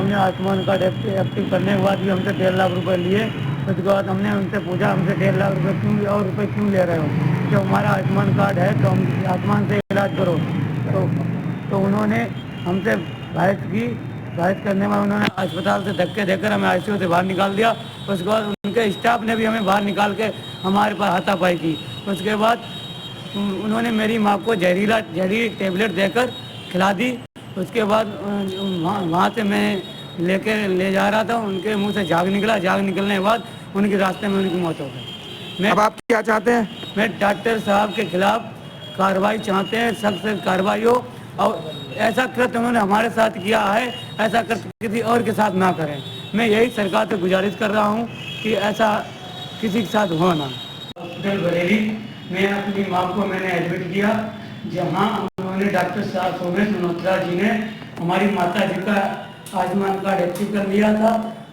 हमने Ayushman card active करने के बाद भी हमसे 1.5 लाख रुपए लिए। उसके बाद हमने उनसे पूछा हमसे 1.5 लाख रुपए क्यों ले रहे हो, जब हमारा आयुष्मान कार्ड है तो हम आयुष्मान से इलाज करो। तो उन्होंने हमसे बहस करने में उन्होंने अस्पताल से धक्के देकर हमें आईसीयू से बाहर निकाल दिया। उसके बाद उनके स्टाफ ने भी हमें बाहर निकाल के हमारे पास हाथापाई की। उसके बाद उन्होंने मेरी माँ को जहरीली टेबलेट देकर खिला दी। उसके बाद वहाँ से मैं ले जा रहा था, उनके मुंह से झाग निकलने के बाद उनके रास्ते में उनकी मौत हो गई। अब आप क्या चाहते हैं? मैं डॉक्टर साहब के खिलाफ कार्रवाई चाहते हैं, सख्त कार्रवाई हो, और ऐसा कृत्य उन्होंने हमारे साथ किया है, ऐसा कृत्य किसी और के साथ ना करें। मैं यही सरकार से गुजारिश कर रहा हूँ कि ऐसा किसी के साथ हो ना। हॉस्पिटल बरेली में अपनी माँ को मैंने एडमिट किया, जहाँ उन्होंने डॉक्टर साहब सोमेश मल्होत्रा जी ने हमारी माता जी का आयुष्मान कार्ड एक्टिव कर लिया था।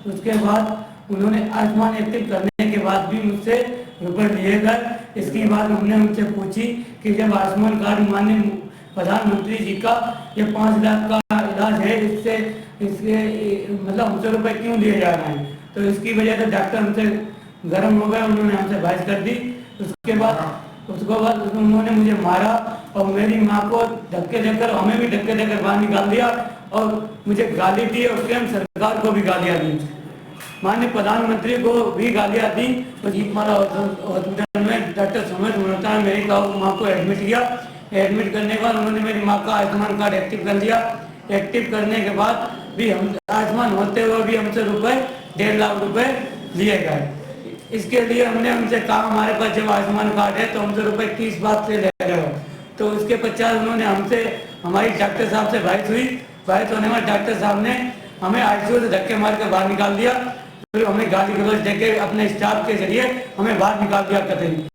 उसके बाद उन्होंने आयुष्मान एक्टिव करने के बाद भी मुझसे रुपये लिए गए। इसकी बात हमने उनसे पूछी कि जब आयुष्मान कार्ड माननीय प्रधानमंत्री जी का ये 5 लाख का इलाज है, इसके मतलब हमसे रुपये क्यों लिए जा रहे हैं, तो इसकी वजह से डॉक्टर हमसे गर्म हो गए, उन्होंने हमसे बहस कर दी। उसके बाद उन्होंने मुझे मारा और मेरी माँ को धक्के देकर, हमें भी धक्के देकर बाहर निकाल दिया और मुझे गाली दी और स्वयं सरकार को भी गालियाँ दी, माननीय प्रधानमंत्री को भी गालियाँ दी। हमारा हॉस्पिटल में डॉक्टर सोमेश मल्होत्रा ने मेरी माँ को एडमिट किया। एडमिट करने के बाद उन्होंने मेरी माँ का आयुष्मान कार्ड एक्टिव कर लिया। एक्टिव करने के बाद भी हम आयुष्मान होते हुए भी हमसे 1.5 लाख रुपए लिए गए। इसके लिए हमने उनसे कहा हमारे पास जब आयुष्मान कार्ड है तो हमसे रुपए किस बात से ले रहे हो, तो उसके पश्चात उन्होंने हमसे, हमारी डॉक्टर साहब से बहस हुई। बहस होने में डॉक्टर साहब ने हमें आईसीयू से धक्के मार के बाहर निकाल दिया, फिर हमें गाली गलौज देके अपने स्टाफ के जरिए हमें बाहर निकाल दिया कतई।